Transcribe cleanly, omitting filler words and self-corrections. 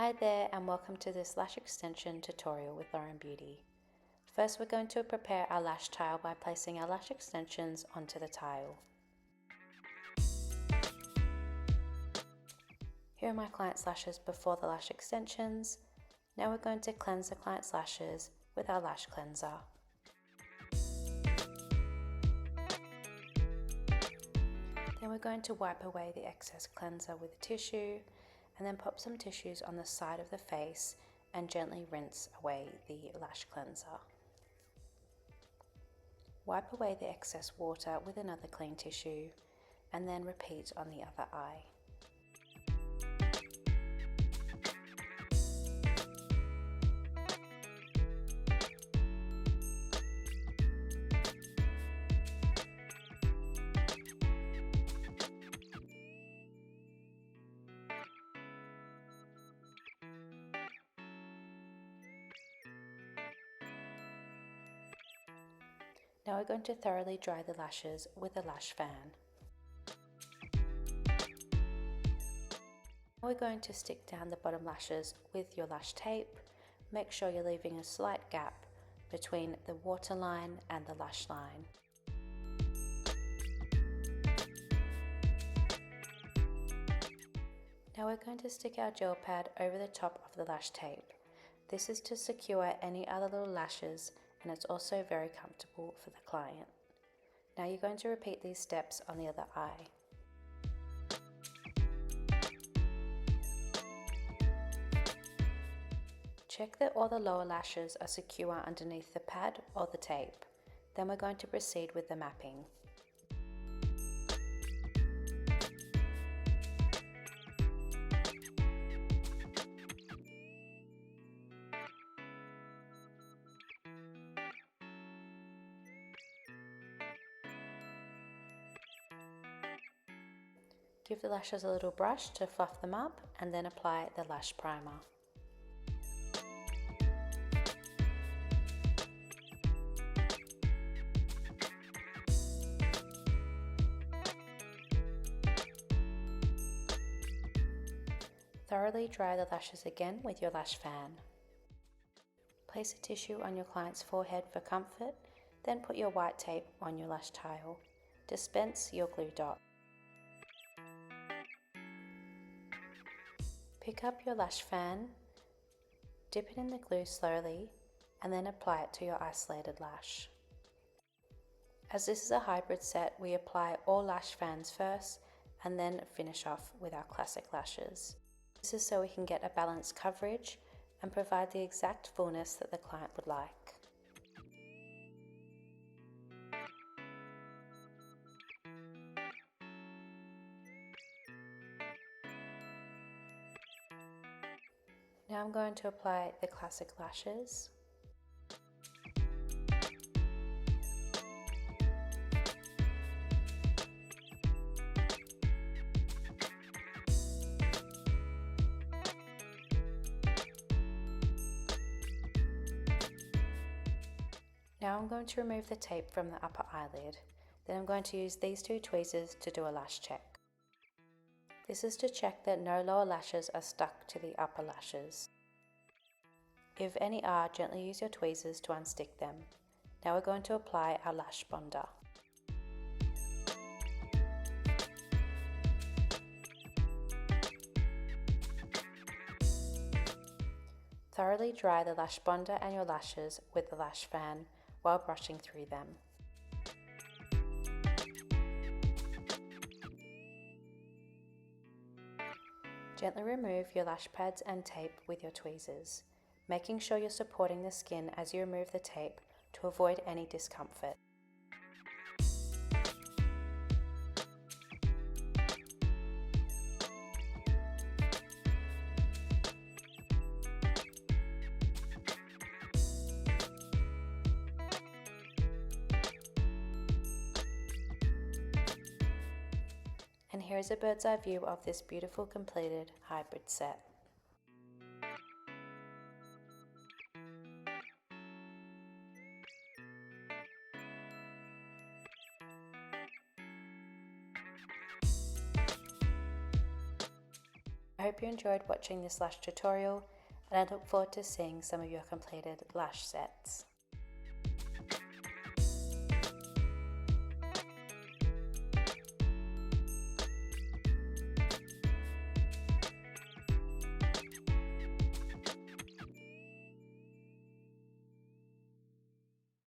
Hi there and welcome to this lash extension tutorial with Lauren Beauty. First we're going to prepare our lash tile by placing our lash extensions onto the tile. Here are my client's lashes before the lash extensions. Now we're going to cleanse the client's lashes with our lash cleanser. Then we're going to wipe away the excess cleanser with a tissue and then pop some tissues on the side of the face and gently rinse away the lash cleanser. Wipe away the excess water with another clean tissue and then repeat on the other eye. Now we're going to thoroughly dry the lashes with a lash fan. Now we're going to stick down the bottom lashes with your lash tape. Make sure you're leaving a slight gap between the waterline and the lash line. Now we're going to stick our gel pad over the top of the lash tape. This is to secure any other little lashes, and it's also very comfortable for the client. Now you're going to repeat these steps on the other eye. Check that all the lower lashes are secure underneath the pad or the tape. Then we're going to proceed with the mapping. Give the lashes a little brush to fluff them up and then apply the lash primer. Thoroughly dry the lashes again with your lash fan. Place a tissue on your client's forehead for comfort, then put your white tape on your lash tile. Dispense your glue dot. Pick up your lash fan, dip it in the glue slowly, and then apply it to your isolated lash. As this is a hybrid set, we apply all lash fans first and then finish off with our classic lashes. This is so we can get a balanced coverage and provide the exact fullness that the client would like. Now I'm going to apply the classic lashes. Now I'm going to remove the tape from the upper eyelid. Then I'm going to use these two tweezers to do a lash check. This is to check that no lower lashes are stuck to the upper lashes. If any are, gently use your tweezers to unstick them. Now we're going to apply our lash bonder. Thoroughly dry the lash bonder and your lashes with the lash fan while brushing through them. Gently remove your lash pads and tape with your tweezers, making sure you're supporting the skin as you remove the tape to avoid any discomfort. And here is a bird's eye view of this beautiful completed hybrid set. I hope you enjoyed watching this lash tutorial, and I look forward to seeing some of your completed lash sets.